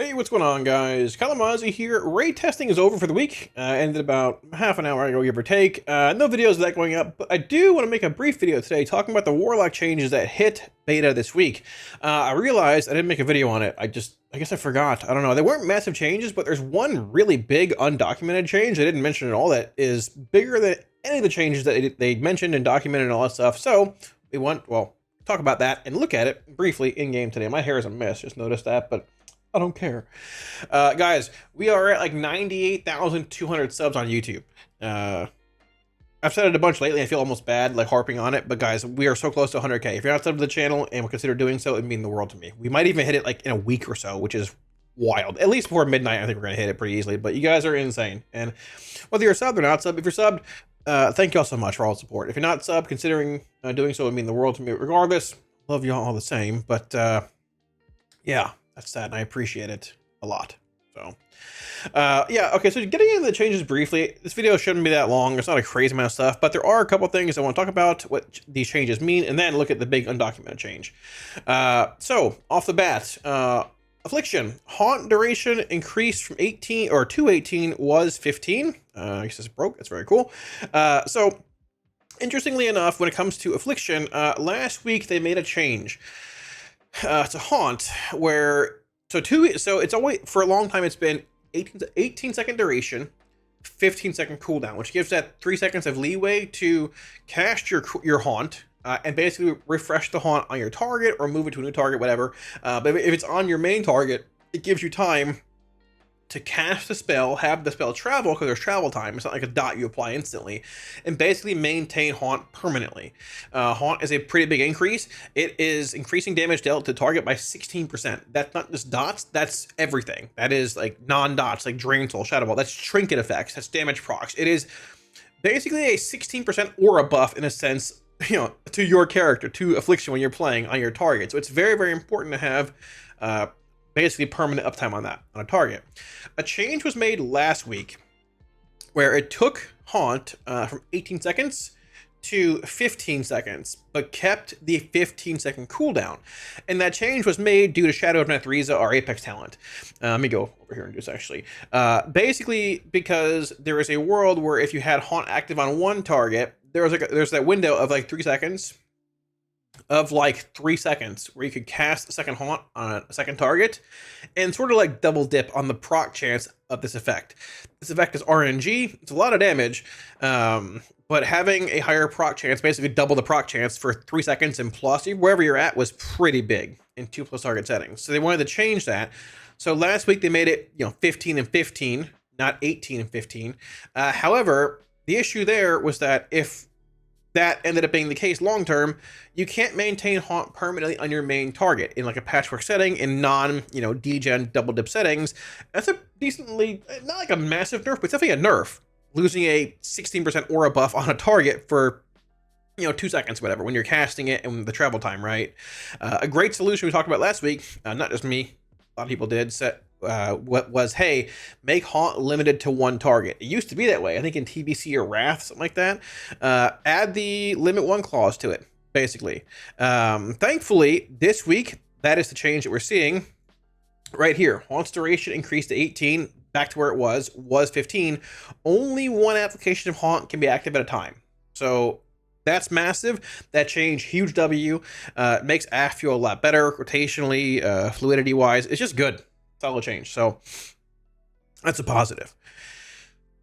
Hey, what's going on, guys? Kalamazi here. Raid testing is over for the week. Ended about half an hour ago, give or take. No videos of that going up, but I do want to make a brief video today talking about the Warlock changes that hit beta this week. I realized I didn't make a video on it. I guess I forgot. I don't know. They weren't massive changes, but there's one really big undocumented change I didn't mention at all that is bigger than any of the changes that they mentioned and documented and all that stuff. So we talk about that and look at it briefly in game today. My hair is a mess. Just noticed that, but I don't care. Guys, we are at like 98,200 subs on YouTube. I've said it a bunch lately. I feel almost bad like harping on it, but guys, we are so close to 100K. If you're not subbed to the channel and will consider doing so, it'd mean the world to me. We might even hit it like in a week or so, which is wild. At least before midnight, I think we're going to hit it pretty easily, but you guys are insane. And whether you're subbed or not subbed, if you're subbed, thank you all so much for all the support. If you're not subbed, considering doing so would mean the world to me regardless. Love you all the same, but yeah. That's sad, and I appreciate it a lot. So, yeah, okay, so getting into the changes briefly, this video shouldn't be that long. It's not a crazy amount of stuff, but there are a couple things I want to talk about, what these changes mean, and then look at the big undocumented change. So, off the bat, Affliction. Haunt duration increased from 18, or to 18 was 15. I guess it's broke. That's very cool. So, interestingly enough, when it comes to Affliction, last week they made a change. To Haunt, where so it's always for a long time it's been 18 second duration, 15-second cooldown, which gives that 3 seconds of leeway to cast your Haunt and basically refresh the Haunt on your target or move it to a new target, whatever. But if it's on your main target, it gives you time to cast the spell, have the spell travel because there's travel time. It's not like a dot you apply instantly, and basically maintain Haunt permanently. Haunt is a pretty big increase. It is increasing damage dealt to target by 16%. That's not just dots, that's everything. That is like non-dots, like Drain Soul, Shadow Ball. That's trinket effects, that's damage procs. It is basically a 16% aura buff in a sense, to your character, to Affliction when you're playing on your target. So it's very, very important to have basically permanent uptime on a target. A change was made last week where it took Haunt from 18 seconds to 15 seconds, but kept the 15-second cooldown. And that change was made due to Shadow of Nethreza, our Apex talent. Let me go over here and do this actually. Basically, because there is a world where if you had Haunt active on one target, there's that window of like 3 seconds where you could cast a second Haunt on a second target and sort of like double dip on the proc chance of this effect. This effect is RNG. It's a lot of damage, but having a higher proc chance, basically double the proc chance for 3 seconds and plus wherever you're at, was pretty big in 2+ target settings. So they wanted to change that. So last week they made it 15 and 15, not 18 and 15. However, the issue there was that if that ended up being the case long term, you can't maintain Haunt permanently on your main target in like a patchwork setting in degen double dip settings. That's a decently, not like a massive nerf, but it's definitely a nerf. Losing a 16% aura buff on a target for 2 seconds, whatever, when you're casting it and the travel time, right? A great solution we talked about last week, not just me, a lot of people did, what was, hey, make Haunt limited to one target. It used to be that way, I think in TBC or Wrath, something like that. Add the limit one clause to it, basically. Thankfully, this week, that is the change that we're seeing right here. Haunt's duration increased to 18, back to where it was 15. Only one application of Haunt can be active at a time. So that's massive. That change, huge W. Makes AF feel a lot better, rotationally, fluidity-wise. It's just good. Solid change. So that's a positive.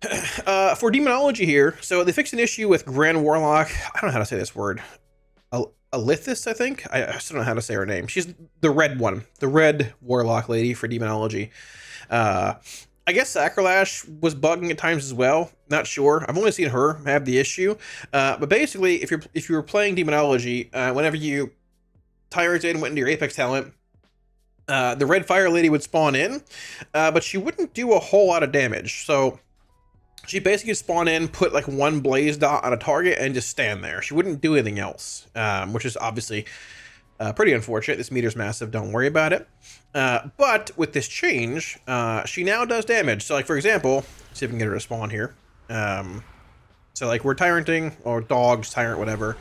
For Demonology here, so they fixed an issue with Grand Warlock. I don't know how to say this word. Alithis, I think. I still don't know how to say her name. She's the red one, the red Warlock lady for Demonology. I guess Sacrolash was bugging at times as well. Not sure. I've only seen her have the issue. But basically, if you were playing Demonology, whenever you Tyrant in went into your Apex talent, the red fire lady would spawn in, but she wouldn't do a whole lot of damage. So she basically spawn in, put like one blaze dot on a target, and just stand there. She wouldn't do anything else, which is obviously pretty unfortunate. This meter's massive. Don't worry about it. But with this change, she now does damage. So like, for example, let's see if we can get her to spawn here. So like we're tyranting, or dogs, tyrant, whatever.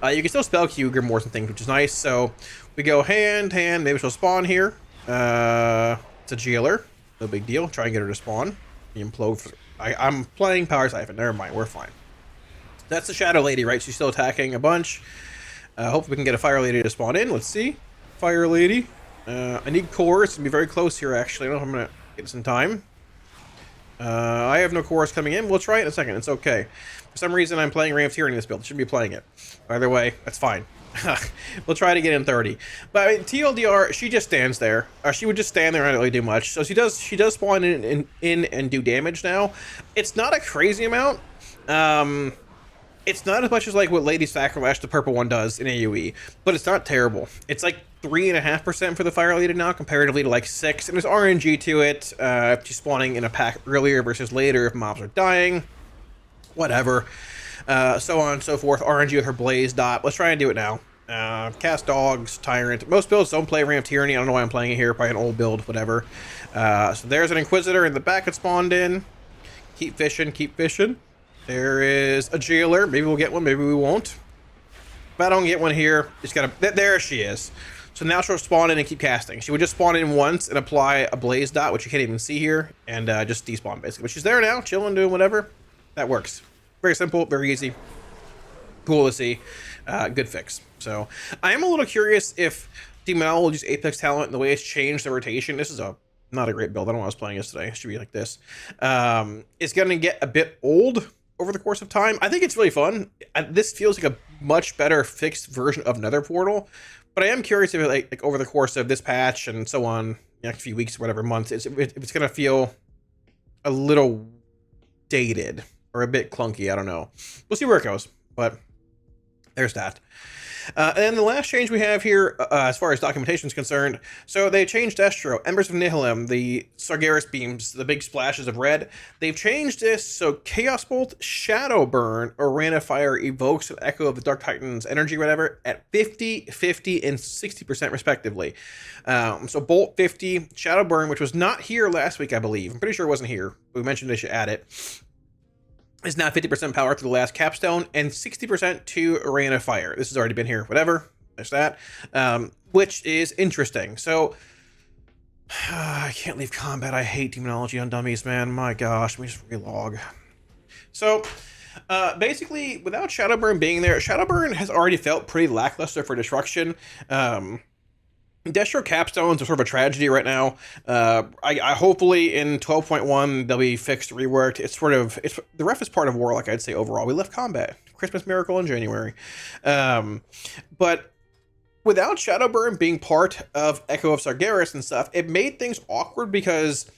You can still spell Q Grimoires and things, which is nice. So we go hand, maybe she'll spawn here. It's a jailer. No big deal. Try and get her to spawn. The implode. I'm playing Power Siphon. Never mind. We're fine. That's the Shadow Lady, right? She's still attacking a bunch. Hopefully we can get a Fire Lady to spawn in. Let's see. Fire Lady. I need cores. It's going to be very close here, actually. I don't know if I'm going to get this in time. I have no cores coming in. We'll try it in a second. It's okay. For some reason, I'm playing Ray of Tyranny in this build. I shouldn't be playing it. Either way, that's fine. We'll try to get in 30. But I mean, TLDR, she just stands there. She would just stand there and not really do much. So she does spawn in and do damage now. It's not a crazy amount. It's not as much as like what Lady Sacrilege, the purple one, does in AoE, but it's not terrible. It's like 3.5% for the Fire Lady now, comparatively to like 6, and there's RNG to it. She's spawning in a pack earlier versus later if mobs are dying. Whatever. So on and so forth. RNG with her Blaze Dot. Let's try and do it now. Cast Dogs, Tyrant. Most builds don't play Ram of Tyranny. I don't know why I'm playing it here. Probably an old build, whatever. So there's an Inquisitor in the back that spawned in. Keep fishing, keep fishing. There is a Jailer. Maybe we'll get one, maybe we won't. If I don't get one here, just gotta... There she is. So now she'll spawn in and keep casting. She would just spawn in once and apply a Blaze Dot, which you can't even see here, and just despawn, basically. But she's there now, chilling, doing whatever. That works. Very simple, very easy. Cool to see. Good fix. So, I am a little curious if Demonology's Apex talent and the way it's changed the rotation. This is not a great build. I don't know what I was playing yesterday. It should be like this. It's going to get a bit old over the course of time. I think it's really fun. This feels like a much better fixed version of Nether Portal, but I am curious if it, like over the course of this patch and so on, the next few weeks, whatever months, if it's going to feel a little dated or a bit clunky. I don't know. We'll see where it goes, but there's that. And then the last change we have here, as far as documentation is concerned, so they changed Destro, Embers of Nihilum, the Sargeras beams, the big splashes of red. They've changed this so Chaos Bolt, Shadow Burn, or Rana Fire evokes an echo of the Dark Titan's energy, whatever, at 50, 50, and 60% respectively. So Bolt 50, Shadow Burn, which was not here last week, I believe. I'm pretty sure it wasn't here. We mentioned they should add it. Is now 50% power to the last capstone and 60% to Arena Fire. This has already been here, whatever. There's that, which is interesting. So, I can't leave combat. I hate Demonology on dummies, man. My gosh, let me just relog. So, basically, without Shadowburn being there, Shadowburn has already felt pretty lackluster for destruction. Destro capstones are sort of a tragedy right now. I hopefully in 12.1 they'll be fixed, reworked. It's the ref is part of Warlock, I'd say overall. We left combat. Christmas Miracle in January. But without Shadowburn being part of Echo of Sargeras and stuff, it made things awkward because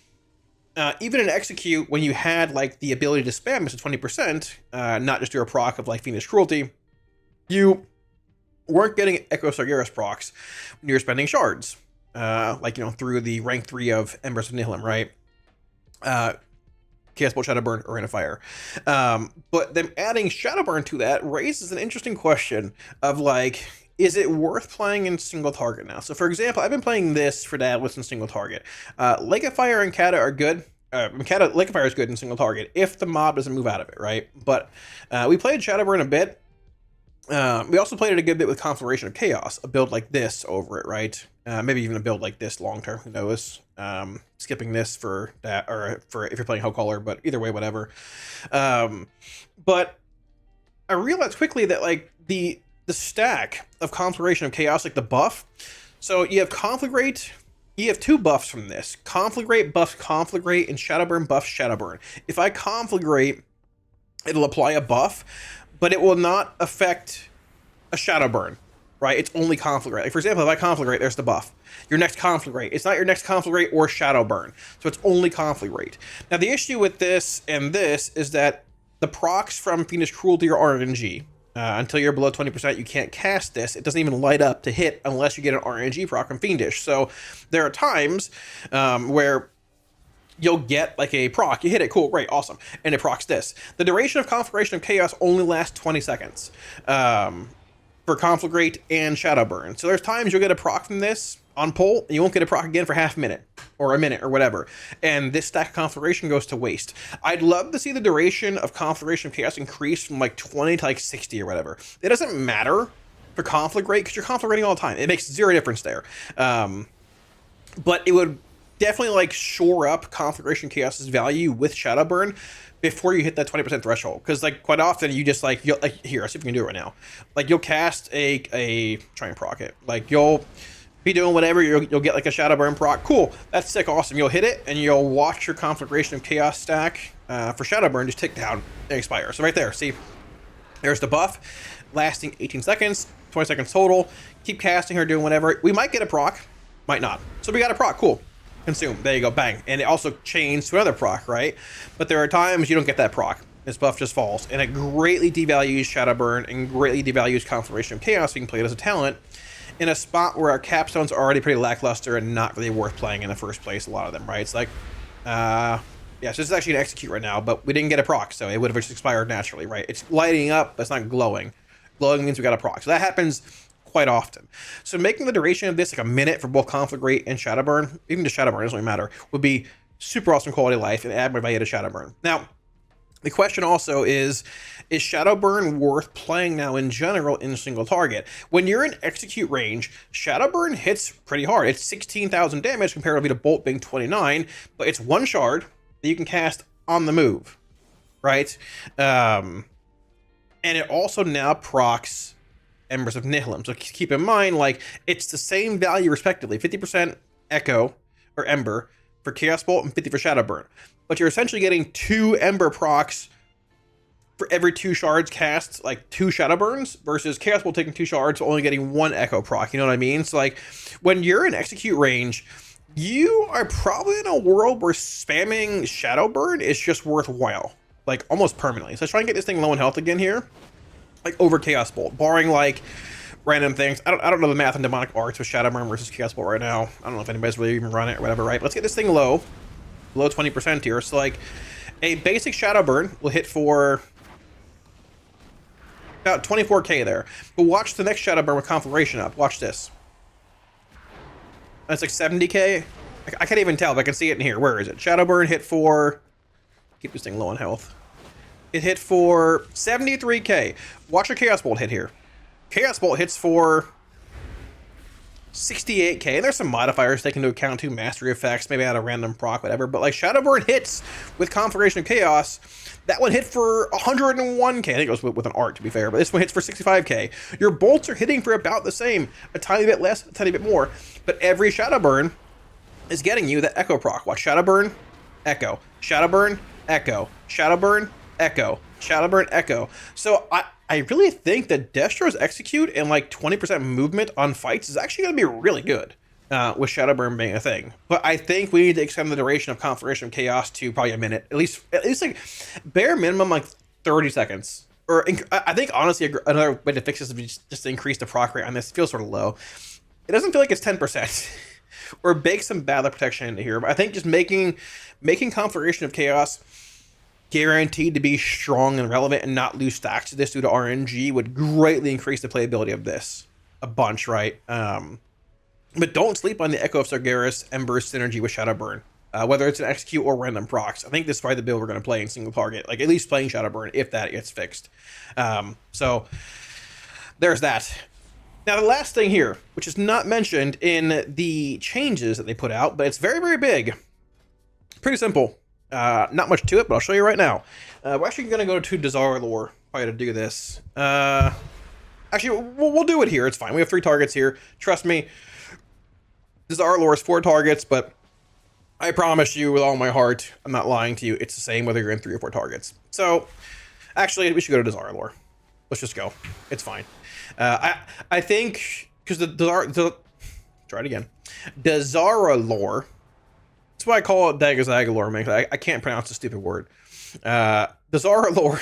even in Execute, when you had like the ability to spam this to 20%, not just do a proc of like Fiendish Cruelty, you weren't getting Echo Sargeras procs when you were spending shards, like, you know, through the rank 3 of Embers of Nihilum, right? Chaos Bolt, Shadowburn, or Arena Fire. But them adding Shadowburn to that raises an interesting question of, like, is it worth playing in single target now? So, for example, I've been playing this for Daedalus in single target. Lake of Fire and Kata are good. Lake of Fire is good in single target if the mob doesn't move out of it, right? But we played Shadowburn a bit. We also played it a good bit with Conflagration of Chaos, a build like this over it, right? Maybe even a build like this long term, who knows? Skipping this for that, or for if you're playing Hellcaller, but either way, whatever. But I realized quickly that like the stack of Conflagration of Chaos, like the buff. So you have Conflagrate. You have 2 buffs from this. Conflagrate buffs Conflagrate, and Shadowburn buffs Shadowburn. If I Conflagrate, it'll apply a buff, but it will not affect a Shadowburn, right? It's only Conflagrate. Like, for example, if I Conflagrate, there's the buff. Your next Conflagrate. It's not your next Conflagrate or Shadowburn, so it's only Conflagrate. Now, the issue with this and this is that the procs from Fiendish Cruelty or RNG, until you're below 20%, you can't cast this. It doesn't even light up to hit unless you get an RNG proc from Fiendish. So there are times where you'll get like a proc, you hit it, cool, great, awesome, and it procs this. The duration of Conflagration of Chaos only lasts 20 seconds for Conflagrate and Shadowburn. So there's times you'll get a proc from this on pull, and you won't get a proc again for half a minute, or a minute, or whatever. And this stack of Conflagration goes to waste. I'd love to see the duration of Conflagration of Chaos increase from like 20 to like 60 or whatever. It doesn't matter for Conflagrate, because you're Conflagrating all the time. It makes zero difference there. But it would definitely like shore up Conflagration Chaos's value with Shadowburn before you hit that 20% threshold. Because like quite often you just like, you'll, like here, I'll see if we can do it right now. Like you'll cast a try and proc it. Like you'll be doing whatever, you'll get like a Shadowburn proc. Cool, that's sick, awesome. You'll hit it and you'll watch your Conflagration of Chaos stack for Shadowburn just tick down and expire. So right there, see, there's the buff, lasting 18 seconds, 20 seconds total. Keep casting her, doing whatever. We might get a proc, might not. So we got a proc, cool. Consume, there you go, bang. And it also chains to another proc, right? But there are times you don't get that proc. This buff just falls. And it greatly devalues Shadowburn and greatly devalues Conflagration of Chaos being played as a talent in a spot where our capstones are already pretty lackluster and not really worth playing in the first place, a lot of them, right? It's like, yeah, so this is actually an execute right now, but we didn't get a proc, so it would have just expired naturally, right? It's lighting up, but it's not glowing. Glowing means we got a proc. So that happens quite often. So making the duration of this like a minute for both Conflagrate and Shadowburn, even to Shadowburn, it doesn't really matter, would be super awesome quality of life and add more value to Shadowburn. Now, the question also is Shadowburn worth playing now in general in single target? When you're in execute range, Shadowburn hits pretty hard. It's 16,000 damage comparatively to Bolt being 29, but it's one shard that you can cast on the move, right? And it also now procs Embers of Nihilum. So keep in mind, like, it's the same value respectively, 50% Echo or Ember for Chaos Bolt and 50 for Shadowburn. But you're essentially getting 2 Ember procs for every 2 shards cast, like 2 Shadowburns, versus Chaos Bolt taking 2 shards, only getting 1 Echo proc. You know what I mean? So like, when you're in execute range, you are probably in a world where spamming Shadowburn is just worthwhile, like almost permanently. So let's try and get this thing low in health again here, like over Chaos Bolt, barring like random things. I don't know the math and demonic arts with Shadowburn versus Chaos Bolt right now. I don't know if anybody's really even run it or whatever, right? But let's get this thing low, below 20% here. So like a basic Shadowburn will hit for about 24k there. But watch the next Shadowburn with Conflagration up. Watch this. That's like 70k. I can't even tell, but I can see it in here. Where is it? Shadowburn hit for... Keep this thing low on health. It hit for 73k. Watch your Chaos Bolt hit here. Chaos Bolt hits for 68k. And there's some modifiers taken into account too. Mastery effects, maybe add a random proc, whatever. But like Shadowburn hits with Conflagration of Chaos. That one hit for 101k. I think it was with an art, to be fair. But this one hits for 65k. Your bolts are hitting for about the same. A tiny bit less, a tiny bit more. But every Shadowburn is getting you that Echo proc. Watch Shadowburn, Echo. Shadowburn, Echo. Shadowburn, Echo. Shadowburn, Echo. So I really think that Destro's execute and like 20% movement on fights is actually going to be really good with Shadowburn being a thing. But I think we need to extend the duration of Conflagration of Chaos to probably a minute. At least like bare minimum like 30 seconds. Or I think honestly another way to fix this is just to increase the proc rate on this. It feels sort of low. It doesn't feel like it's 10%. Or bake some battle protection into here. But I think just making Conflagration of Chaos guaranteed to be strong and relevant and not lose stacks to this due to RNG would greatly increase the playability of this a bunch, right? But don't sleep on the Echo of Sargeras Ember's synergy with Shadowburn, whether it's an execute or random procs. I think this is probably the build we're going to play in single target, like at least playing Shadowburn if that gets fixed. So there's that. Now the last thing here, which is not mentioned in the changes that they put out, but it's very, very big. Pretty simple. Not much to it, but I'll show you right now. We're actually going to go to Desire Lore probably to do this. Actually, we'll do it here. It's fine. We have 3 targets here. Trust me. Desire Lore is 4 targets, but I promise you with all my heart, I'm not lying to you. It's the same whether you're in 3 or 4 targets. So, actually, we should go to Desire Lore. Let's just go. It's fine. I think because try it again. Desire Lore. That's why I call it Dagazagalore, man. I can't pronounce the stupid word. Desire Lore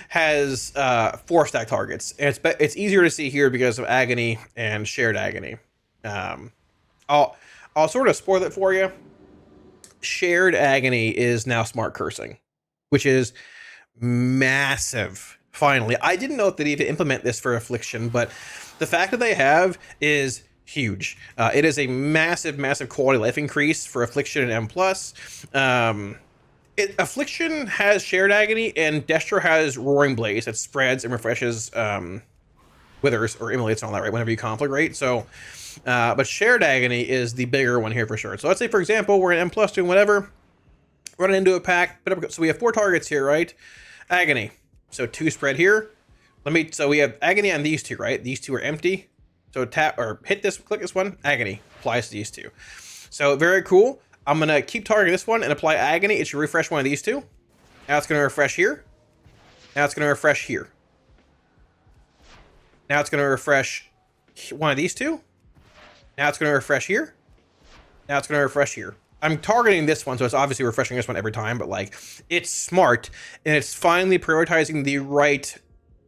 has 4 stack targets, and it's easier to see here because of Agony and Shared Agony. I'll sort of spoil it for you. Shared Agony is now Smart Cursing, which is massive. Finally, I didn't know if they need to implement this for Affliction, but the fact that they have is huge. It is a massive, massive quality life increase for Affliction and M+. Affliction has Shared Agony, and Destro has Roaring Blaze that spreads and refreshes Withers or Immolates and all that, right, whenever you conflagrate. So But shared agony is the bigger one here for sure. So let's say, for example, we're in M plus doing whatever, running into a pack, so we have 4 targets here, right? Agony. So 2 spread here. So we have agony on these 2, right? These 2 are empty. So tap or hit this, click this one, agony applies to these 2. So very cool. I'm gonna keep targeting this one and apply agony. It should refresh one of these 2. Now it's gonna refresh here. Now it's gonna refresh here. Now it's gonna refresh one of these 2. Now it's gonna refresh here. Now it's gonna refresh here. I'm targeting this one, so it's obviously refreshing this one every time, but like it's smart and it's finally prioritizing the right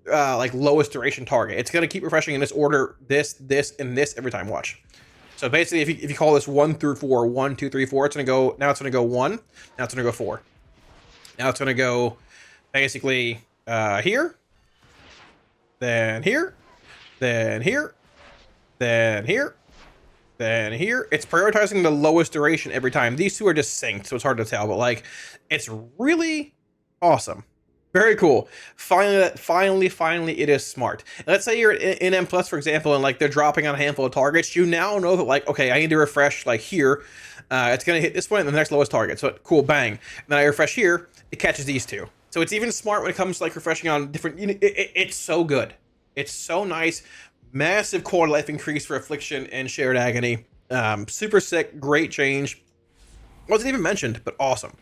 like lowest duration target. It's gonna keep refreshing in this order, this, and this every time. Watch. So basically, if you call this 1 through 4, 1, 2, 3, 4, it's gonna go. Now it's gonna go 1. Now it's gonna go 4. Now it's gonna go basically here, then here, then here, then here, then here. It's prioritizing the lowest duration every time. These 2 are just synced, so it's hard to tell, but like it's really awesome. Very cool. Finally, it is smart. And let's say you're in M plus, for example, and like they're dropping on a handful of targets. You now know that like, okay, I need to refresh like here. It's gonna hit this one and the next lowest target. So cool, bang. And then I refresh here, it catches these 2. So it's even smart when it comes to like refreshing on different. It's so good. It's so nice. Massive core life increase for Affliction and Shared Agony. Super sick, great change. Wasn't even mentioned, but awesome.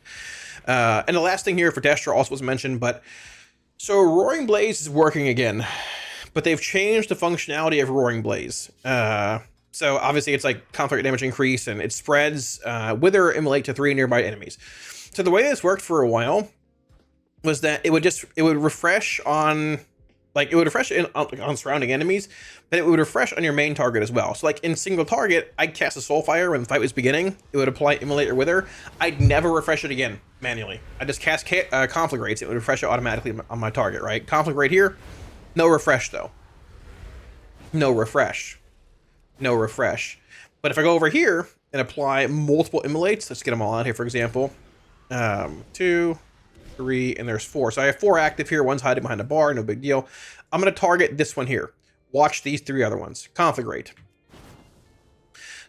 And the last thing here for Destra also was mentioned, but so Roaring Blaze is working again, but they've changed the functionality of Roaring Blaze. So obviously it's like conflict damage increase and it spreads Wither Immolate to 3 nearby enemies. So the way this worked for a while was that it would refresh on, like it would refresh on surrounding enemies, but it would refresh on your main target as well. So like in single target, I'd cast a Soulfire when the fight was beginning. It would apply Immolate or Wither. I'd never refresh it again manually. I just cast Conflict Rates. It would refresh it automatically on my target, right? Conflict Rate here, no refresh though. No refresh. No refresh. But if I go over here and apply multiple Immolates, let's get them all out here, for example. 2, 3, and there's 4. So I have 4 active here. One's hiding behind a bar, no big deal. I'm going to target this one here. Watch these 3 other ones. Conflict Rate.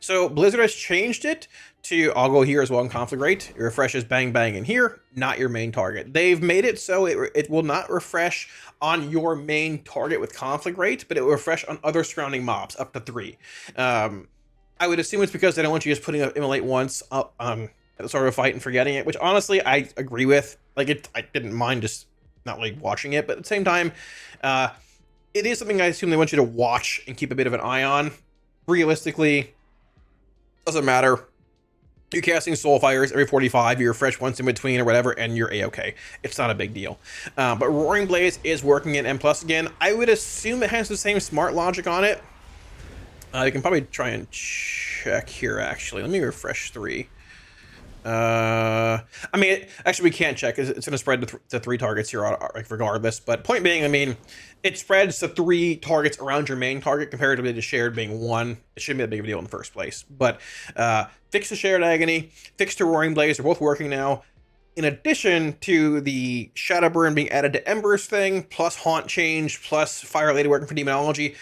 So Blizzard has changed it to, I'll go here as well in Conflict Rate. It refreshes bang bang in here, not your main target. They've made it so it will not refresh on your main target with Conflict Rate, but it will refresh on other surrounding mobs up to 3. I would assume it's because they don't want you just putting up Immolate once up at the start of a fight and forgetting it, which honestly I agree with. Like I didn't mind just not like watching it, but at the same time, it is something I assume they want you to watch and keep a bit of an eye on. Realistically, doesn't matter. You're casting Soulfires every 45, you refresh once in between or whatever, and you're A-okay. It's not a big deal. But Roaring Blaze is working in M+ again. I would assume it has the same smart logic on it. You can probably try and check here, actually. Let me refresh 3. I mean, actually, we can't check. It's going to spread to 3 targets here, like regardless. But point being, I mean, it spreads to 3 targets around your main target comparatively to shared being 1. It shouldn't be that big of a deal in the first place. But fix to Shared Agony, fix to Roaring Blaze. They're both working now. In addition to the Shadow Burn being added to Embers thing, plus Haunt change, plus Fire Lady working for Demonology,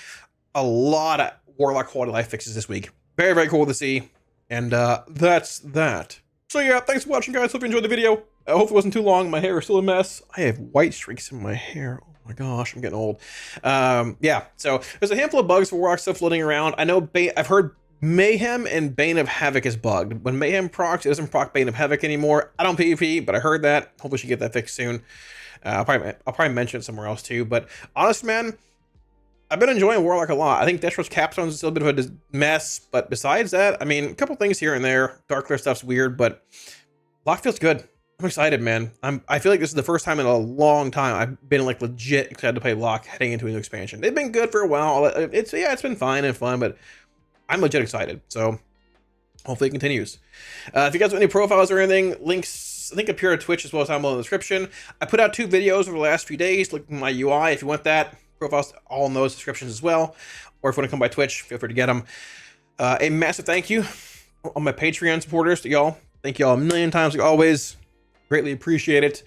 a lot of Warlock quality life fixes this week. Very, very cool to see. And that's that. So yeah, thanks for watching, guys. Hope you enjoyed the video. I hope it wasn't too long. My hair is still a mess. I have white streaks in my hair. Oh my gosh, I'm getting old. Yeah, so there's a handful of bugs for Warlock stuff floating around. I know I've heard Mayhem and Bane of Havoc is bugged. When Mayhem procs, it doesn't proc Bane of Havoc anymore. I don't PvP, but I heard that. Hopefully she get that fixed soon. I'll probably mention it somewhere else too. But honest, man, I've been enjoying Warlock a lot. I think Destro's Capstone is still a bit of a mess, but besides that, I mean, a couple things here and there. Darkler stuff's weird, but Lock feels good. I'm excited, man. I feel like this is the first time in a long time I've been like legit excited to play Lock heading into a new expansion. They've been good for a while. It's been fine and fun, but I'm legit excited. So hopefully it continues. If you guys have any profiles or anything, links I think appear on Twitch as well as down below in the description. I put out 2 videos over the last few days. Look at my UI if you want that. Profiles all in those descriptions as well, or if you want to come by Twitch, feel free to get them. A massive thank you on my Patreon supporters to y'all. Thank y'all a million times like always. Greatly appreciate it.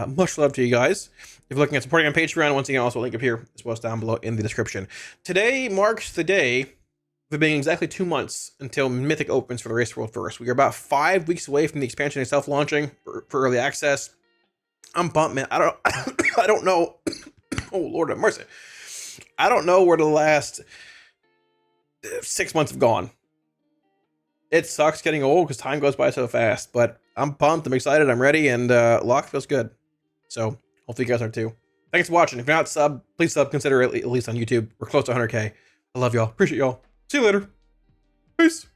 Much love to you guys. If you're looking at supporting on Patreon, once again, also link up here as well as down below in the description. Today marks the day it being exactly 2 months until Mythic opens for the Race World first. We are about 5 weeks away from the expansion itself launching for early access. I'm pumped, man. I don't I don't know. Oh, Lord have mercy. I don't know where the last 6 months have gone. It sucks getting old because time goes by so fast, but I'm pumped, I'm excited, I'm ready, and Lock feels good. So hopefully you guys are too. Thanks for watching. If you're not sub, please sub, consider it at least on YouTube. We're close to 100K. I love y'all. Appreciate y'all. See you later. Peace.